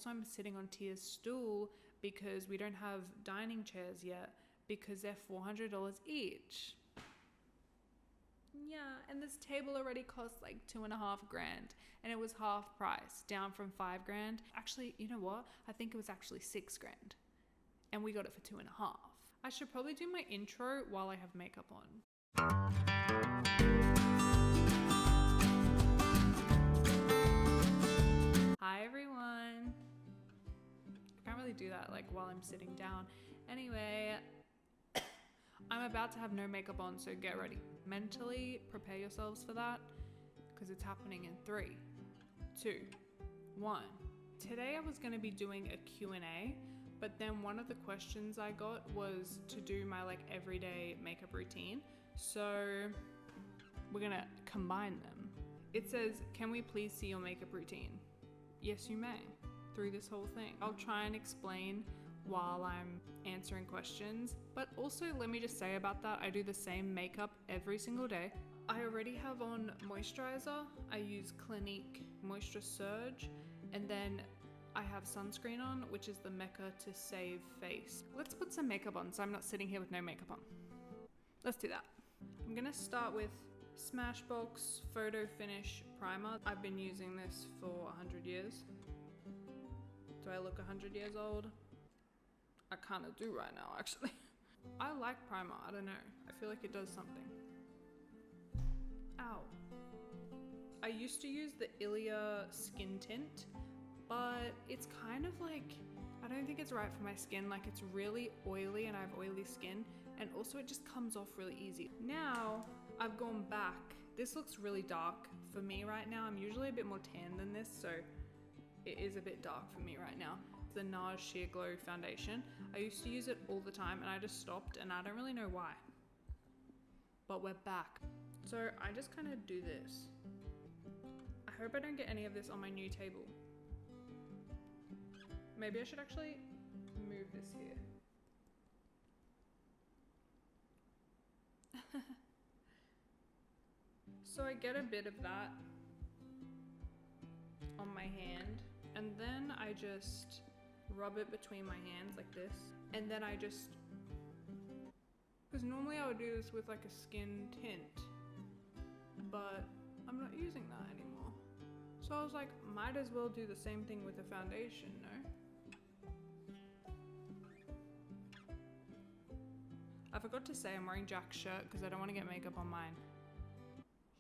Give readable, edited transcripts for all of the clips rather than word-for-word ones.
So I'm sitting on Tia's stool because we don't have dining chairs yet because they're $400 each. Yeah, and this table already cost like $2,500 and it was half price, down from $5,000. Actually, you know what? I think it was actually $6,000 and we got it for $2,500. I should probably do my intro while I have makeup on. Hi everyone. I can't really do that like while I'm sitting down. Anyway, I'm about to have no makeup on, so get ready. Mentally prepare yourselves for that because it's happening in 3, 2, 1. Today I was going to be doing a Q&A, but then one of the questions I got was to do my like everyday makeup routine. So we're going to combine them. It says, "Can we please see your makeup routine?" Yes, you may, through this whole thing. I'll try and explain while I'm answering questions, but also let me just say about that, I do the same makeup every single day. I already have on moisturizer. I use Clinique Moisture Surge, and then I have sunscreen on, which is the Mecca to Save Face. Let's put some makeup on so I'm not sitting here with no makeup on. Let's do that. I'm gonna start with Smashbox Photo Finish Primer. I've been using this for 100 years. Do I look 100 years old? I kind of do right now, actually. I like primer, I don't know. I feel like it does something. Ow. I used to use the Ilia skin tint, but it's kind of like, I don't think it's right for my skin. Like, it's really oily and I have oily skin, and also it just comes off really easy. Now I've gone back. This looks really dark for me right now. I'm usually a bit more tan than this, so it is a bit dark for me right now. The NARS Sheer Glow foundation. I used to use it all the time and I just stopped, and I don't really know why. But we're back. So I just kind of do this. I hope I don't get any of this on my new table. Maybe I should actually move this here. So I get a bit of that on my hand, and then I just rub it between my hands like this, and then I just, because normally I would do this with like a skin tint, but I'm not using that anymore. So I was like, might as well do the same thing with the foundation, no? I forgot to say I'm wearing Jack's shirt because I don't want to get makeup on mine.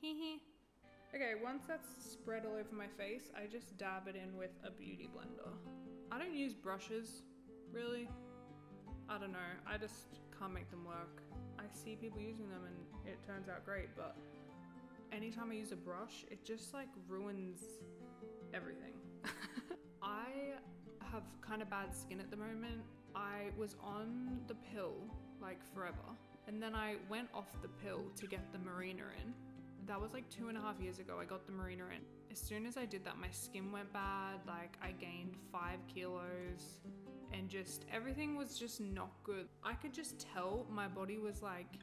Hee. Okay, once that's spread all over my face, I just dab it in with a beauty blender. I don't use brushes, really. I don't know, I just can't make them work. I see people using them and it turns out great, but anytime I use a brush, it just like ruins everything. I have kind of bad skin at the moment. I was on the pill like forever, and then I went off the pill to get the Marina in. That was like 2.5 years ago. I got the Marina in. As soon as I did that, my skin went bad. Like, I gained 5 kilos and just everything was just not good. I could just tell my body was like,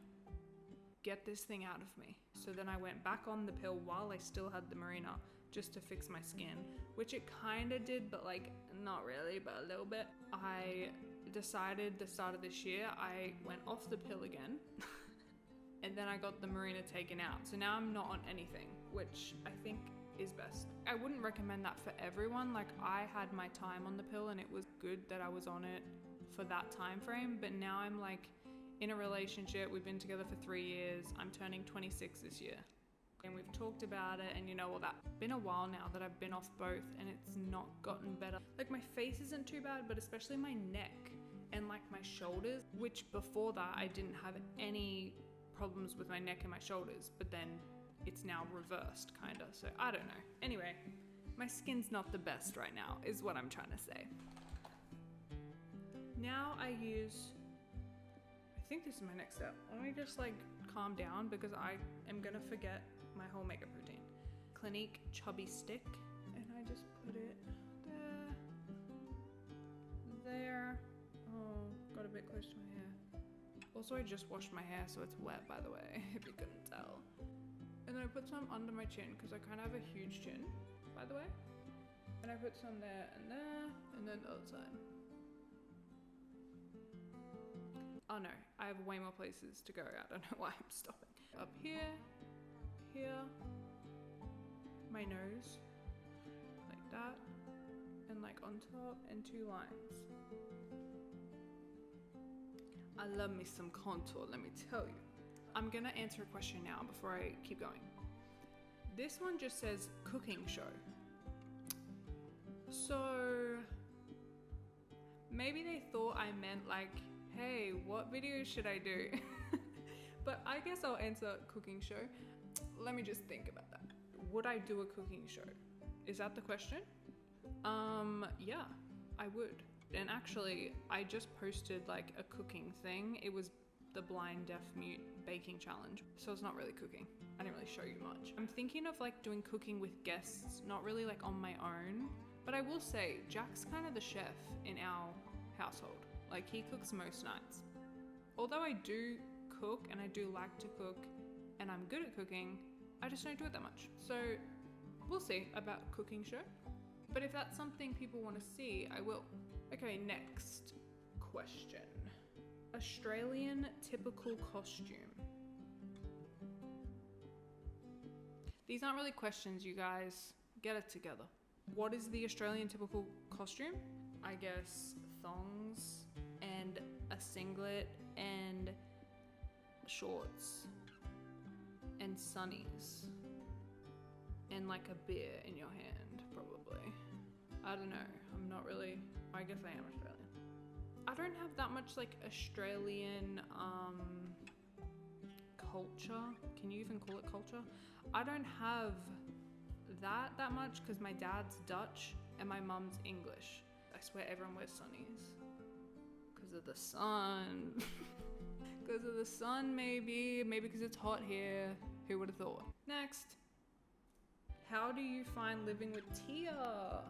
get this thing out of me. So then I went back on the pill while I still had the Marina, just to fix my skin, which it kind of did, but like not really, but a little bit. I decided the start of this year, I went off the pill again. And then I got the Marina taken out. So now I'm not on anything, which I think is best. I wouldn't recommend that for everyone. Like, I had my time on the pill and it was good that I was on it for that time frame. But now I'm like in a relationship. We've been together for 3 years. I'm turning 26 this year. And we've talked about it, and you know, well, that's been a while now that I've been off both and it's not gotten better. Like, my face isn't too bad, but especially my neck and like my shoulders, which before that I didn't have any problems with my neck and my shoulders, but then it's now reversed kinda, so I don't know. Anyway, my skin's not the best right now is what I'm trying to say. Now I use, I think this is my next step. Let me just like calm down because I am gonna forget my whole makeup routine. Clinique Chubby Stick, and I just put it there. Oh, got a bit close to my hair. Also, I just washed my hair, so it's wet, by the way, if you couldn't tell. And then I put some under my chin, because I kind of have a huge chin, by the way. And I put some there and there, the other side. Oh no, I have way more places to go. I don't know why I'm stopping. Up here, here, my nose, like that, and like on top, and 2 lines. I love me some contour, let me tell you. I'm gonna answer a question now before I keep going. This one just says cooking show. So maybe they thought I meant like, hey, what video should I do? But I guess I'll answer cooking show. Let me just think about that. Would I do a cooking show? Is that the question? Yeah, I would. And actually, I just posted like a cooking thing. It was the blind, deaf, mute baking challenge. So it's not really cooking. I didn't really show you much. I'm thinking of like doing cooking with guests, not really like on my own. But I will say, Jack's kind of the chef in our household. Like he cooks most nights. Although I do cook and I do like to cook and I'm good at cooking, I just don't do it that much. So we'll see about cooking show. But if that's something people want to see, I will. Okay, next question. Australian typical costume. These aren't really questions, you guys. Get it together. What is the Australian typical costume? I guess thongs and a singlet and shorts and sunnies and like a beer in your hand, probably. I don't know. I'm not really. I guess I am Australian. I don't have that much like Australian culture. Can you even call it culture? I don't have that much because my dad's Dutch and my mum's English. I swear everyone wears sunnies. Because of the sun. Because of the sun, maybe because it's hot here. Who would have thought? Next. How do you find living with Tia?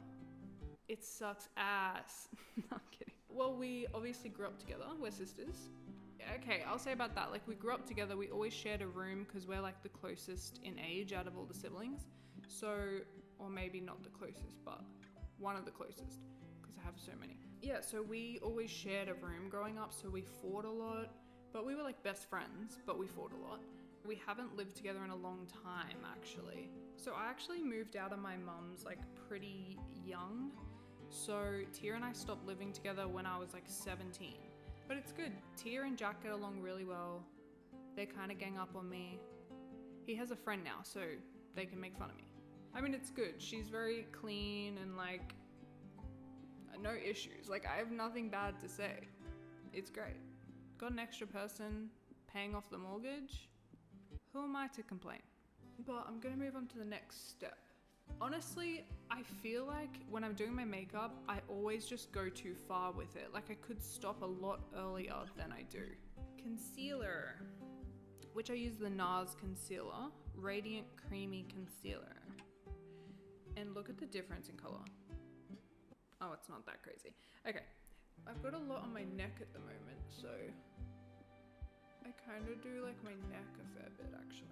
It sucks ass. No, I'm kidding. Well, we obviously grew up together. We're sisters. Okay, I'll say about that. Like, we grew up together. We always shared a room because we're like the closest in age out of all the siblings. So, or maybe not the closest, but one of the closest because I have so many. Yeah, so we always shared a room growing up. So we fought a lot, but we were like best friends, but we fought a lot. We haven't lived together in a long time, actually. So I actually moved out of my mum's like pretty young. So Tia and I stopped living together when I was like 17. But it's good. Tia and Jack get along really well. They kind of gang up on me. He has a friend now, so they can make fun of me. I mean, it's good. She's very clean and like no issues. Like I have nothing bad to say. It's great. Got an extra person paying off the mortgage. Who am I to complain? But I'm gonna move on to the next step. Honestly, I feel like when I'm doing my makeup, I always just go too far with it. Like I could stop a lot earlier than I do. Concealer, which I use the NARS concealer, Radiant Creamy Concealer. And look at the difference in color. Oh, it's not that crazy. Okay, I've got a lot on my neck at the moment, so I kind of do like my neck a fair bit actually.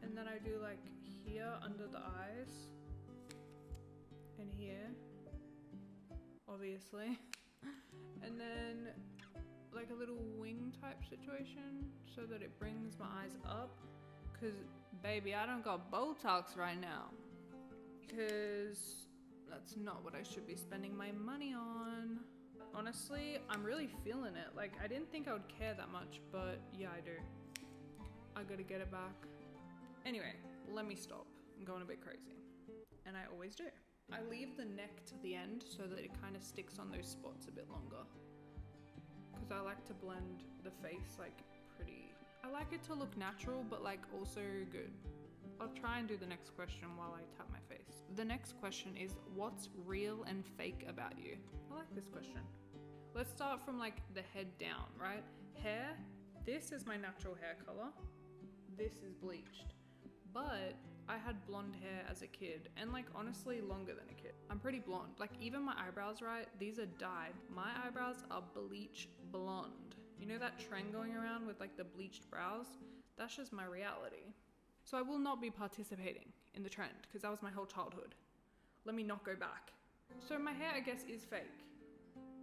And then I do like here under the eyes and here, obviously. And then like a little wing type situation so that it brings my eyes up. Cause baby, I don't got Botox right now. Cause that's not what I should be spending my money on. Honestly, I'm really feeling it. Like I didn't think I would care that much, but yeah, I do. I gotta get it back. Anyway, let me stop. I'm going a bit crazy. And I always do. I leave the neck to the end so that it kind of sticks on those spots a bit longer. Because I like to blend the face like pretty. I like it to look natural, but like also good. I'll try and do the next question while I tap my face. The next question is, what's real and fake about you? I like this question. Let's start from like the head down, right? Hair, this is my natural hair color. This is bleached. But I had blonde hair as a kid and like honestly longer than a kid. I'm pretty blonde. Like even my eyebrows, right? These are dyed. My eyebrows are bleach blonde. You know that trend going around with like the bleached brows? That's just my reality. So I will not be participating in the trend, because that was my whole childhood. Let me not go back. So my hair, I guess, is fake,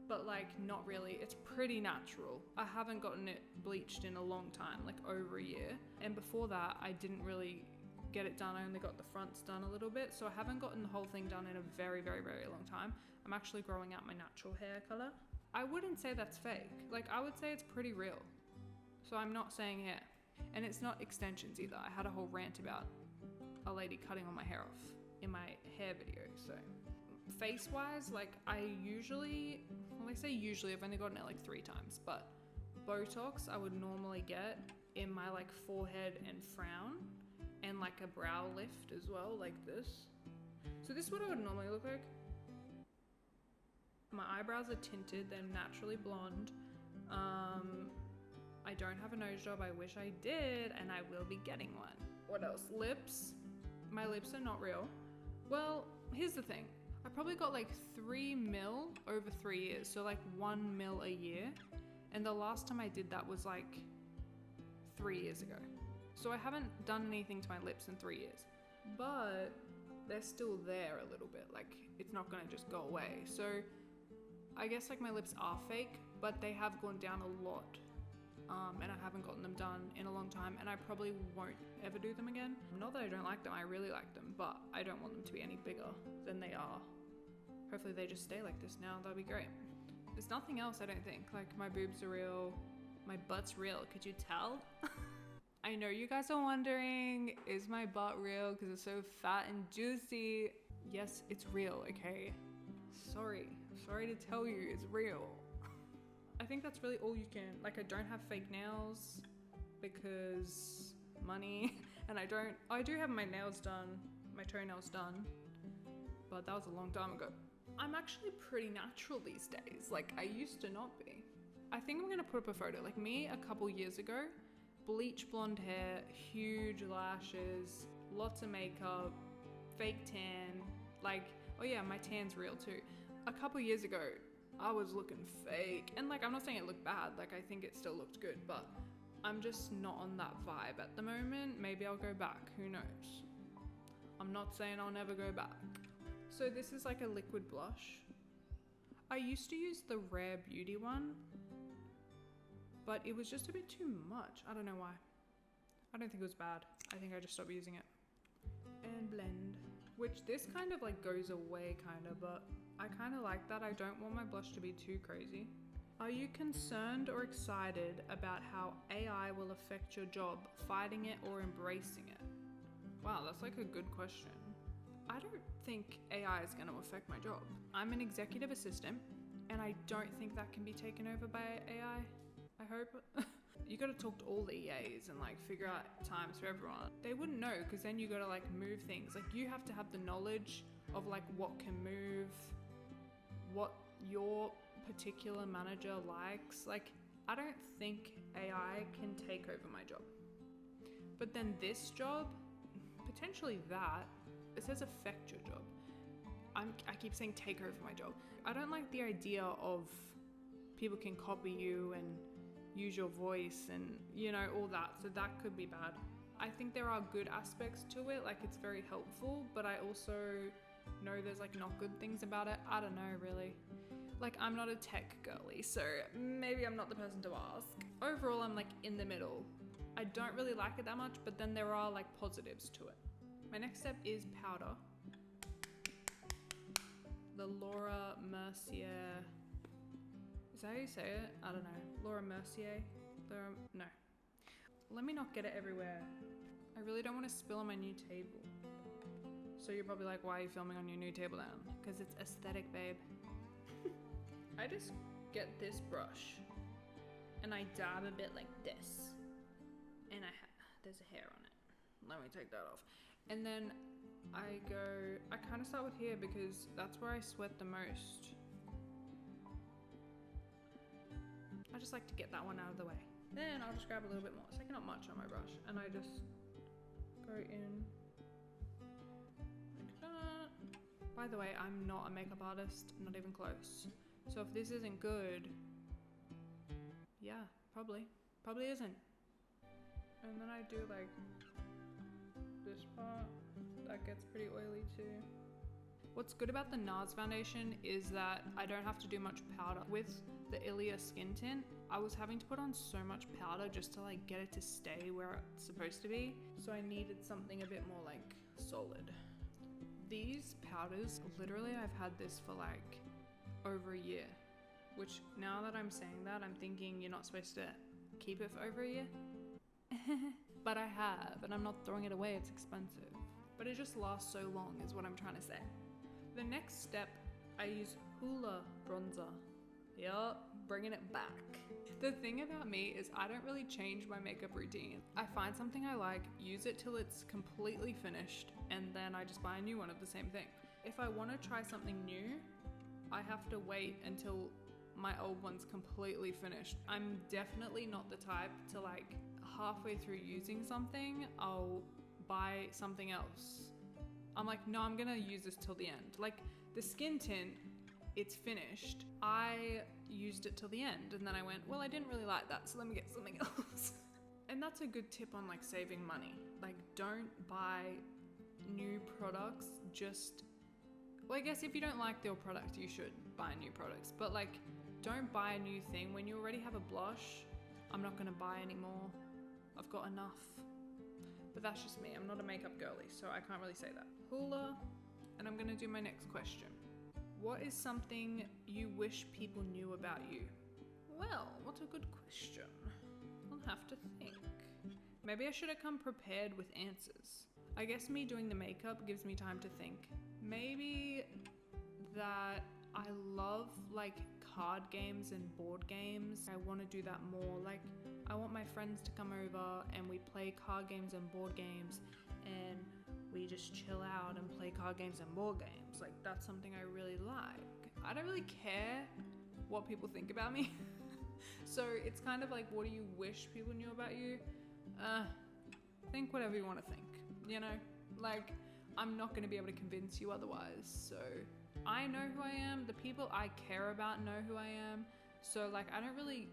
but like not really. It's pretty natural. I haven't gotten it bleached in a long time, like over a year. And before that, I didn't really get it done. I only got the fronts done a little bit, so I haven't gotten the whole thing done in a very, very, very long time. I'm actually growing out my natural hair color. I wouldn't say that's fake. Like, I would say it's pretty real. So I'm not saying hair. And it's not extensions either. I had a whole rant about a lady cutting all my hair off in my hair video. So face-wise, like I usually, well, I say usually, I've only gotten it like 3 times, but Botox I would normally get in my like forehead and frown, and like a brow lift as well, like this. So this is what I would normally look like. My eyebrows are tinted, they're naturally blonde. I don't have a nose job, I wish I did, and I will be getting one. What else? Lips. My lips are not real. Well, here's the thing. I probably got like 3 mil over 3 years, so like 1 mil a year. And the last time I did that was like 3 years ago. So I haven't done anything to my lips in 3 years, but they're still there a little bit. Like it's not gonna just go away. So I guess like my lips are fake, but they have gone down a lot. And I haven't gotten them done in a long time, and I probably won't ever do them again. Not that I don't like them, I really like them, but I don't want them to be any bigger than they are. Hopefully they just stay like this now, that'd be great. There's nothing else, I don't think. Like my boobs are real, my butt's real, could you tell? I know you guys are wondering, is my butt real because it's so fat and juicy? Yes, it's real, okay? Sorry to tell you, it's real. I think that's really all you can. Like I don't have fake nails because money, and I do have my nails done, my toenails done, but that was a long time ago. I'm actually pretty natural these days. Like I used to not be. I think I'm gonna put up a photo, like me a couple years ago, bleach blonde hair, huge lashes, lots of makeup, fake tan, like, oh yeah, my tan's real too. A couple years ago, I was looking fake, and like I'm not saying it looked bad, like I think it still looked good, but I'm just not on that vibe at the moment. Maybe I'll go back, who knows. I'm not saying I'll never go back. So this is like a liquid blush. I used to use the Rare Beauty one, but it was just a bit too much. I don't know why. I don't think it was bad. I think I just stopped using it. And blend, which this kind of like goes away kind of, but I kind of like that. I don't want my blush to be too crazy. Are you concerned or excited about how AI will affect your job, fighting it or embracing it? Wow, that's like a good question. I don't think AI is going to affect my job. I'm an executive assistant, and I don't think that can be taken over by AI. I hope. You got to talk to all the EAs and like figure out times for everyone. They wouldn't know, because then you got to like move things. Like you have to have the knowledge of like what can move, what your particular manager likes. Like I don't think AI can take over my job. But then this job, potentially that, it says affect your job. I keep saying take over my job. I don't like the idea of people can copy you and use your voice and, you know, all that. So that could be bad. I think there are good aspects to it, like it's very helpful, but I also know there's like not good things about it. I don't know really. Like I'm not a tech girly, so maybe I'm not the person to ask. Overall, I'm like in the middle. I don't really like it that much, but then there are like positives to it. My next step is powder. The Laura Mercier. Is that how you say it? I don't know. Laura Mercier? No. Let me not get it everywhere. I really don't want to spill on my new table. So you're probably like, why are you filming on your new table then? Because it's aesthetic, babe. I just get this brush and I dab a bit like this. And there's a hair on it. Let me take that off. And then I kind of start with here because that's where I sweat the most. I just like to get that one out of the way. Then I'll just grab a little bit more. It's like not much on my brush. And I just go in like that. By the way, I'm not a makeup artist, not even close. So if this isn't good, yeah, probably isn't. And then I do like this part, that gets pretty oily too. What's good about the NARS foundation is that I don't have to do much powder. With the Ilia skin tint, I was having to put on so much powder just to like get it to stay where it's supposed to be. So I needed something a bit more like solid. These powders, literally I've had this for like over a year, which now that I'm saying that, I'm thinking you're not supposed to keep it for over a year. But I have, and I'm not throwing it away, it's expensive. But it just lasts so long is what I'm trying to say. The next step, I use Hoola bronzer. Yup, bringing it back. The thing about me is I don't really change my makeup routine. I find something I like, use it till it's completely finished, and then I just buy a new one of the same thing. If I want to try something new, I have to wait until my old one's completely finished. I'm definitely not the type to like halfway through using something, I'll buy something else. I'm like, no, I'm gonna use this till the end. Like the skin tint, it's finished. I used it till the end and then I went, well, I didn't really like that, so let me get something else. And that's a good tip on like saving money. Like don't buy new products just, well, I guess if you don't like your product, you should buy new products, but like don't buy a new thing when you already have a blush. I'm not gonna buy anymore. I've got enough. But that's just me. I'm not a makeup girly, so I can't really say that. Hoola, and I'm gonna do my next question. What is something you wish people knew about you? Well, what a good question. I'll have to think. Maybe I should have come prepared with answers. I guess me doing the makeup gives me time to think. Maybe that I love like card games and board games. I want to do that more. Like I want my friends to come over and we play card games and board games and we just chill out and play card games and board games. Like that's something I really like. I don't really care what people think about me. So it's kind of like, what do you wish people knew about you? Think whatever you want to think, you know? Like I'm not going to be able to convince you otherwise. So I know who I am. The people I care about know who I am. So like I don't really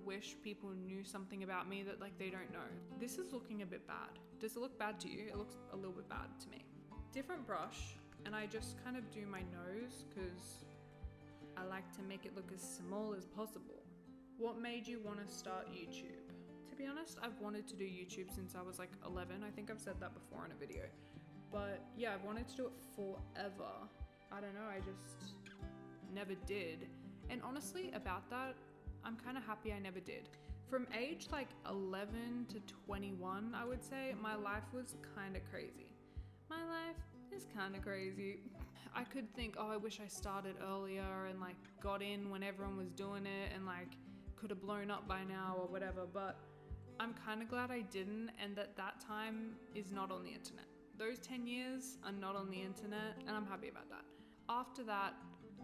wish people knew something about me that like they don't know. This is looking a bit bad. Does it look bad to you? It looks a little bit bad to me. Different brush, and I just kind of do my nose because I like to make it look as small as possible. What made you want to start YouTube? To be honest, I've wanted to do YouTube since I was like 11. I think I've said that before in a video. But yeah, I've wanted to do it forever. I don't know, I just never did. And honestly, about that, I'm kind of happy I never did. From age like 11 to 21, I would say, my life was kind of crazy. My life is kind of crazy. I could think, oh, I wish I started earlier and like got in when everyone was doing it and like could have blown up by now or whatever, but I'm kind of glad I didn't, and that time is not on the internet. Those 10 years are not on the internet, and I'm happy about that. After that,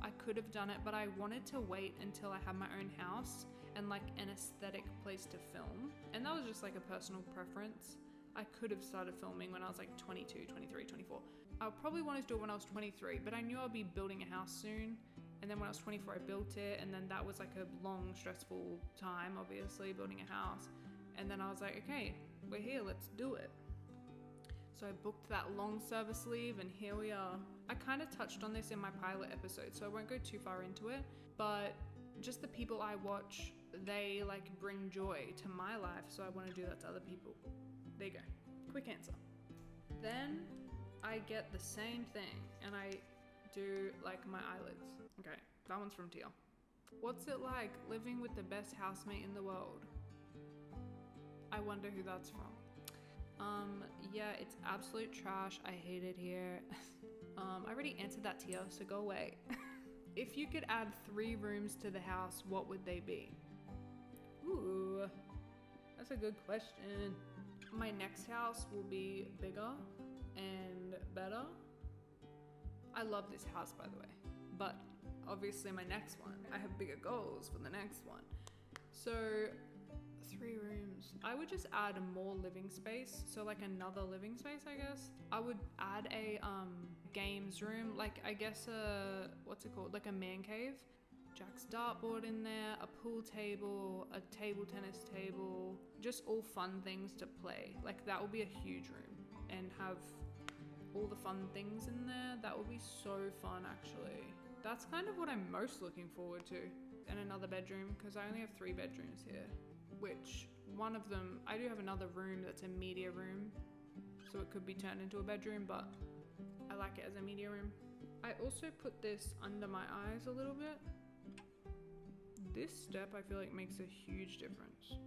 I could have done it, but I wanted to wait until I had my own house and like an aesthetic place to film. And that was just like a personal preference. I could have started filming when I was like 22, 23, 24. I probably wanted to do it when I was 23, but I knew I'd be building a house soon. And then when I was 24, I built it. And then that was like a long, stressful time, obviously, building a house. And then I was like, okay, we're here, let's do it. So I booked that long service leave and here we are. I kind of touched on this in my pilot episode, so I won't go too far into it, but just the people I watch, they like bring joy to my life, so I want to do that to other people. There you go. Quick answer. Then I get the same thing and I do like my eyelids. Okay, that one's from Tia. What's it like living with the best housemate in the world? I wonder who that's from. Yeah, it's absolute trash. I hate it here. I already answered that, Tia, so go away. If you could add 3 rooms to the house, what would they be? Ooh, that's a good question. My next house will be bigger and better. I love this house, by the way, but obviously my next one, I have bigger goals for the next one. So 3 rooms. I would just add more living space. So like another living space, I guess. I would add a games room, like I guess what's it called? Like a man cave. Jack's dartboard in there, a pool table, a table tennis table, just all fun things to play. Like that will be a huge room and have all the fun things in there. That would be so fun, actually. That's kind of what I'm most looking forward to. And another bedroom, because I only have 3 bedrooms here, which one of them, I do have another room that's a media room, so it could be turned into a bedroom, but I like it as a media room. I also put this under my eyes a little bit. This step I feel like makes a huge difference.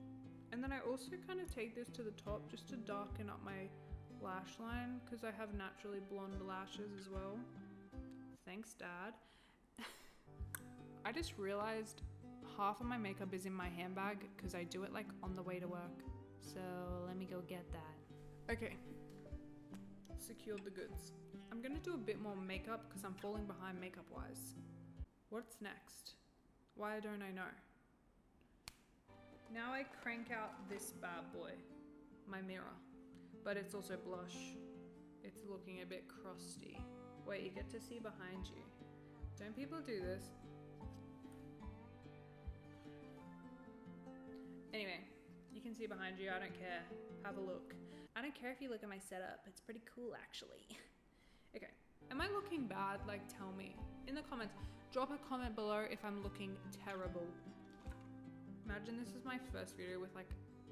And then I also kind of take this to the top just to darken up my lash line, because I have naturally blonde lashes as well. Thanks, Dad. I just realized half of my makeup is in my handbag because I do it like on the way to work. So let me go get that. Okay, secured the goods. I'm gonna do a bit more makeup because I'm falling behind makeup wise. What's next? Why don't I know? Now I crank out this bad boy, my mirror, but it's also blush. It's looking a bit crusty. Wait, you get to see behind you. Don't people do this? Anyway, you can see behind you, I don't care. Have a look. I don't care if you look at my setup, it's pretty cool actually. Okay, am I looking bad? Like, tell me. In the comments, drop a comment below if I'm looking terrible. Imagine this is my first video with like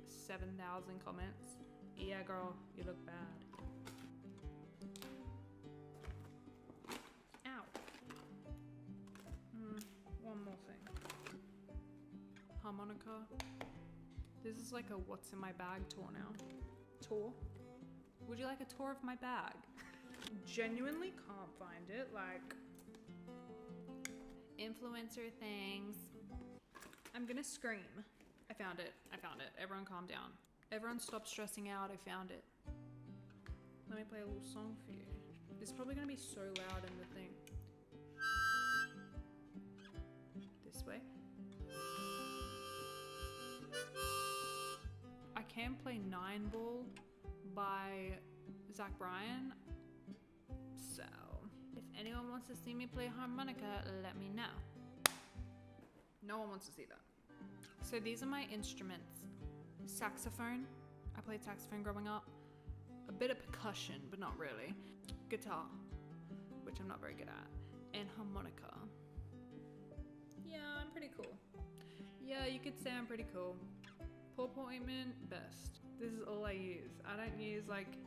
7,000 comments. Yeah girl, you look bad. Ow. One more thing. Harmonica. This is like a what's in my bag tour now. Tour? Would you like a tour of my bag? Genuinely can't find it, like influencer things. I'm gonna scream. I found it. I found it. Everyone calm down. Everyone stop stressing out. I found it. Let me play a little song for you. It's probably gonna be so loud in the thing. This way. I can play 9 Ball by Zach Bryan. So, if anyone wants to see me play harmonica, let me know. No one wants to see that. So these are my instruments. Saxophone. I played saxophone growing up. A bit of percussion, but not really. Guitar, which I'm not very good at. And harmonica. Yeah, I'm pretty cool. Yeah, you could say I'm pretty cool. Purple ointment, best. This is all I use. I don't use like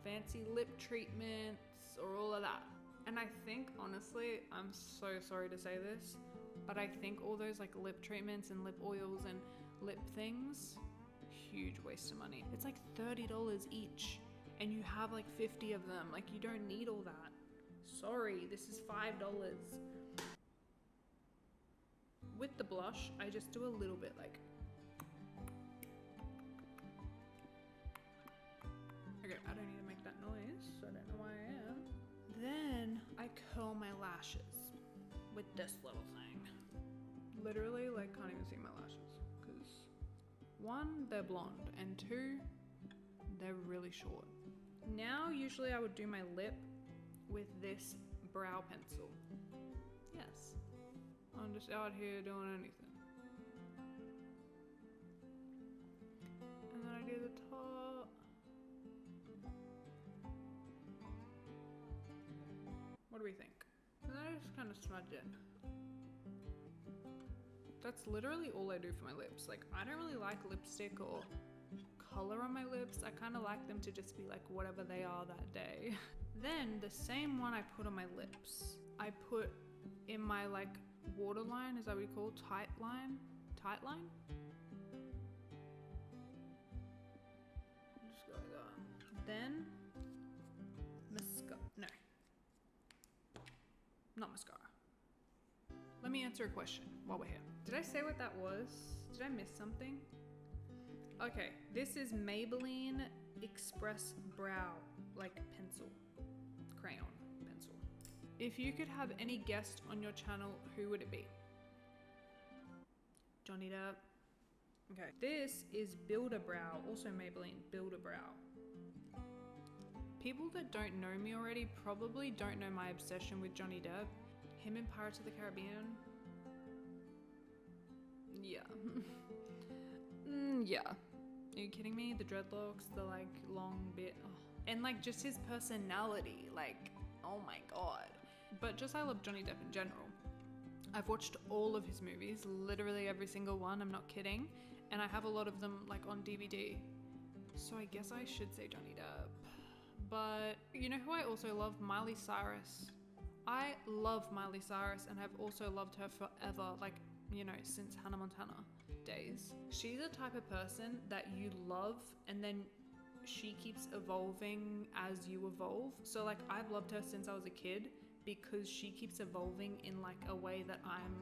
fancy lip treatments or all of that. And I think, honestly, I'm so sorry to say this, but I think all those like lip treatments and lip oils and lip things, huge waste of money. It's like $30 each and you have like 50 of them. Like, you don't need all that. Sorry, this is $5. With the blush, I just do a little bit like. Okay, I don't need to make that noise, so I don't know why I am. Then I curl my lashes with this little thing. Literally, like, can't even see my lashes because 1, they're blonde, and 2, they're really short. Now, usually I would do my lip with this brow pencil. Yes, I'm just out here doing anything. And then I do the top. What do we think? And then I just kind of smudge it. That's literally all I do for my lips. Like, I don't really like lipstick or color on my lips. I kind of like them to just be like whatever they are that day. Then the same one I put on my lips, I put in my like waterline, is that what you call tight line? Tight line? Just go like that. Then mascara. No. Not mascara. Let me answer a question while we're here. Did I say what that was? Did I miss something? Okay, this is Maybelline Express Brow, like pencil, crayon pencil. If you could have any guest on your channel, who would it be? Johnny Depp. Okay, this is Builder Brow, also Maybelline Builder Brow. People that don't know me already probably don't know my obsession with Johnny Depp. Him in Pirates of the Caribbean. Yeah. Yeah. Are you kidding me? The dreadlocks, the like long bit. Oh, And like just his personality, like, oh my God. But just I love Johnny Depp in general. I've watched all of his movies, literally every single one, I'm not kidding. And I have a lot of them like on DVD. So I guess I should say Johnny Depp. But you know who I also love? Miley Cyrus. I love Miley Cyrus and I've also loved her forever, like, you know, since Hannah Montana days. She's the type of person that you love and then she keeps evolving as you evolve. So like I've loved her since I was a kid because she keeps evolving in like a way that I'm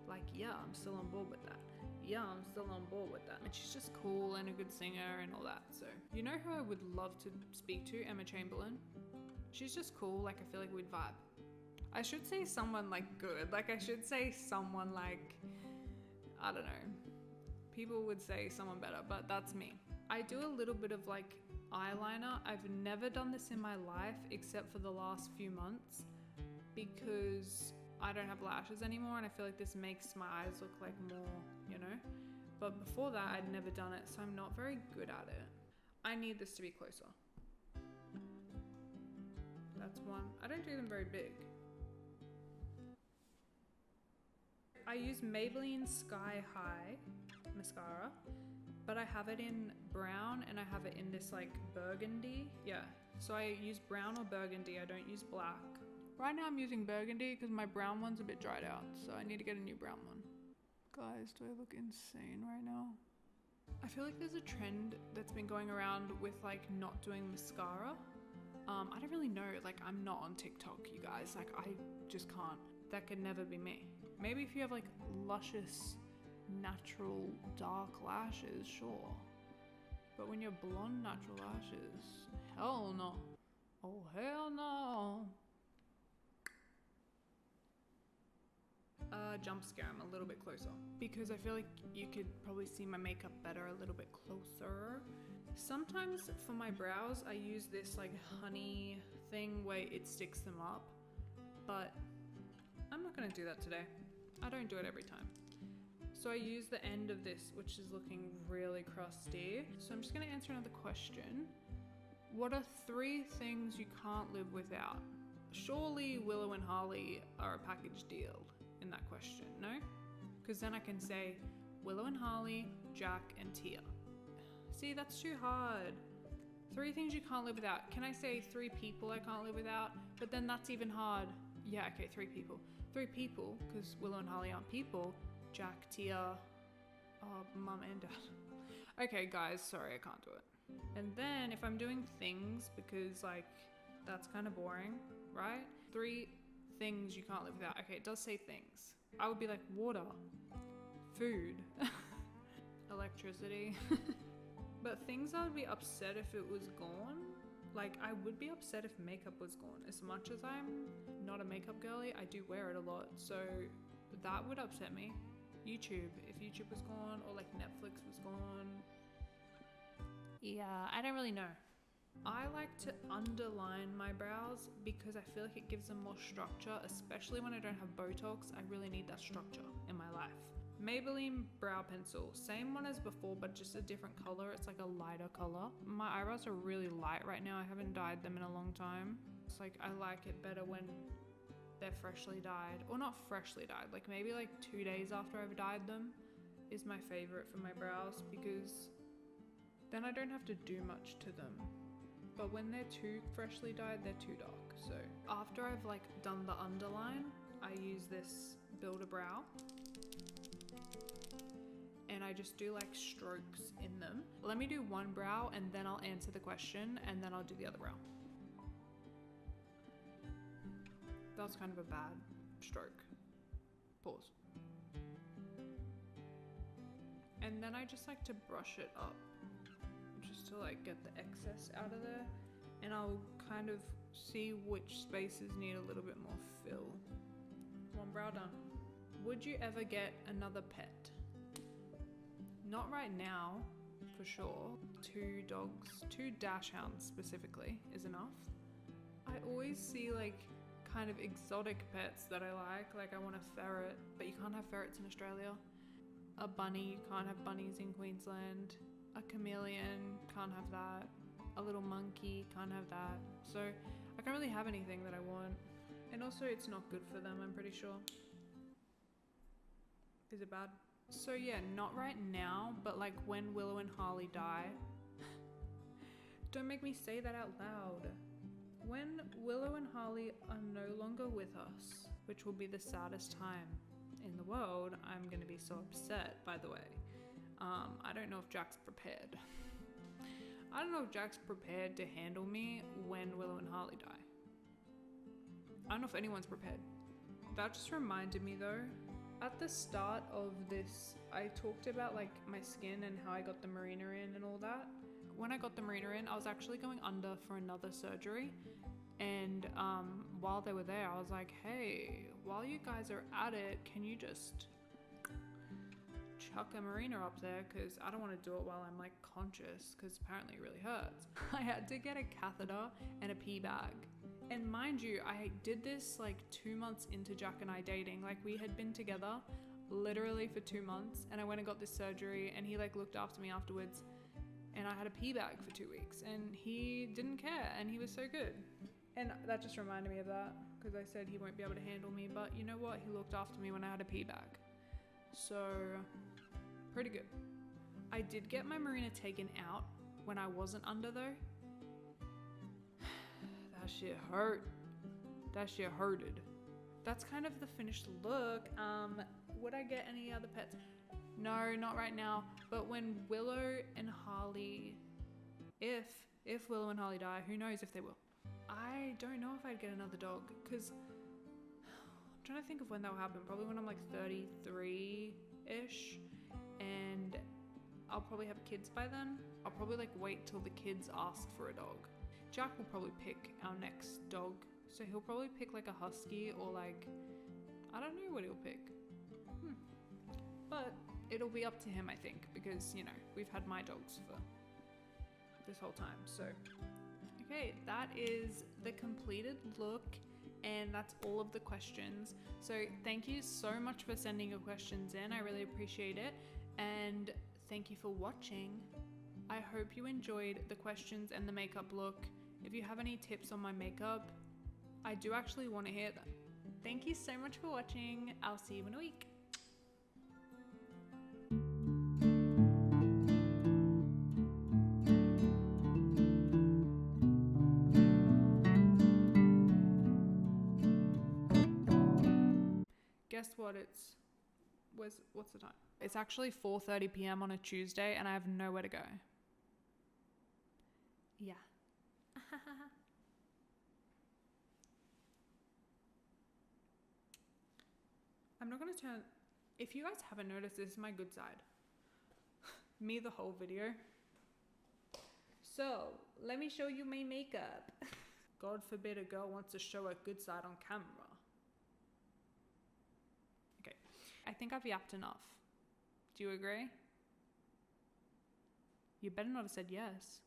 like, yeah, I'm still on board with that. Yeah, I'm still on board with that. And she's just cool and a good singer and all that. So you know who I would love to speak to? Emma Chamberlain. She's just cool. Like I feel like we'd vibe. I should say someone like good. Like I should say someone like, I don't know. People would say someone better, but that's me. I do a little bit of like eyeliner. I've never done this in my life except for the last few months because I don't have lashes anymore and I feel like this makes my eyes look like more, you know? But before that, I'd never done it, so I'm not very good at it. I need this to be closer. That's one. I don't do them very big. I use Maybelline Sky High mascara, but I have it in brown and I have it in this like burgundy. Yeah, so I use brown or burgundy. I don't use black. Right now I'm using burgundy because my brown one's a bit dried out, so I need to get a new brown one. Guys, do I look insane right now? I feel like there's a trend that's been going around with like not doing mascara. I don't really know, like I'm not on TikTok, you guys, like I just can't. That could never be me. Maybe if you have like luscious, natural, dark lashes, sure. But when you're blonde natural lashes, hell no. Oh, hell no. Jump scare, I'm a little bit closer. Because I feel like you could probably see my makeup better a little bit closer. Sometimes for my brows, I use this like honey thing where it sticks them up. But I'm not gonna do that today. I don't do it every time. So I use the end of this, which is looking really crusty. So I'm just gonna answer another question. What are 3 things you can't live without? Surely Willow and Harley are a package deal in that question, no? Because then I can say Willow and Harley, Jack and Tia. See, that's too hard. 3 things you can't live without. Can I say 3 people I can't live without? But then that's even hard. Yeah, okay, 3 people. 3 people, because Willow and Harley aren't people. Jack, Tia, mum and dad. Okay, guys, sorry, I can't do it. And then if I'm doing things, because like, that's kind of boring, right? 3 things you can't live without. Okay, it does say things. I would be like water, food, electricity. But things I would be upset if it was gone. Like I would be upset if makeup was gone. As much as I'm not a makeup girly, I do wear it a lot. So that would upset me. YouTube, if YouTube was gone or like Netflix was gone. Yeah, I don't really know. I like to underline my brows because I feel like it gives them more structure, especially when I don't have Botox. I really need that structure in my life. Maybelline brow pencil, same one as before, but just a different color. It's like a lighter color. My eyebrows are really light right now. I haven't dyed them in a long time. It's like I like it better when they're freshly dyed, or not freshly dyed, like maybe like 2 days after I've dyed them is my favorite for my brows because then I don't have to do much to them. But when they're too freshly dyed, they're too dark. So after I've like done the underline, I use this Build a Brow. And I just do like strokes in them. Let me do one brow and then I'll answer the question and then I'll do the other brow. That was kind of a bad stroke. Pause. And then I just like to brush it up just to like get the excess out of there. And I'll kind of see which spaces need a little bit more fill. One brow done. Would you ever get another pet? Not right now, for sure. 2 dogs, 2 dachshunds specifically is enough. I always see like kind of exotic pets that I like I want a ferret, but you can't have ferrets in Australia. A bunny, you can't have bunnies in Queensland. A chameleon, can't have that. a little monkey, can't have that. So I can't really have anything that I want. And also it's not good for them, I'm pretty sure. Is it bad? So yeah, not right now, but like when Willow and Harley die. Don't make me say that out loud. When Willow and Harley are no longer with us, which will be the saddest time in the world, I'm gonna be so upset, by the way. I don't know if Jack's prepared. I don't know if Jack's prepared to handle me when Willow and Harley die. I don't know if anyone's prepared. That just reminded me though, at the start of this, I talked about like my skin and how I got the marina in and all that. When I got the marina in, I was actually going under for another surgery. And while they were there, I was like, hey, while you guys are at it, can you just chuck a marina up there? Because I don't want to do it while I'm like conscious, because apparently it really hurts. I had to get a catheter and a pee bag. And mind you, I did this like 2 months into Jack and I dating. Like we had been together literally for 2 months, and I went and got this surgery, and he like looked after me afterwards, and I had a pee bag for 2 weeks, and he didn't care, and he was so good. And that just reminded me of that, because I said he won't be able to handle me, but you know what? He looked after me when I had a pee bag. So pretty good. I did get my marina taken out when I wasn't under though. That shit hurt. That shit hurted. That's kind of the finished look. Would I get any other pets? No, not right now. But when Willow and Harley, if Willow and Harley die, who knows if they will. I don't know if I'd get another dog, because I'm trying to think of when that will happen. Probably when I'm like 33-ish, and I'll probably have kids by then. I'll probably like wait till the kids ask for a dog. Jack will probably pick our next dog, so he'll probably pick like a husky or like, I don't know what he'll pick. But it'll be up to him, I think, because, you know, we've had my dogs for this whole time. So, okay, that is the completed look, and that's all of the questions. So thank you so much for sending your questions in. I really appreciate it. And thank you for watching. I hope you enjoyed the questions and the makeup look. If you have any tips on my makeup, I do actually want to hear them. Thank you so much for watching. I'll see you in a week. Guess what? What's the time? It's actually 4:30 p.m. on a Tuesday, and I have nowhere to go. Yeah. I'm not gonna turn. If you guys haven't noticed, this is my good side. Me the whole video. So let me show you my makeup. God forbid a girl wants to show her good side on camera. Okay, I think I've yapped enough. Do you agree? You better not have said yes.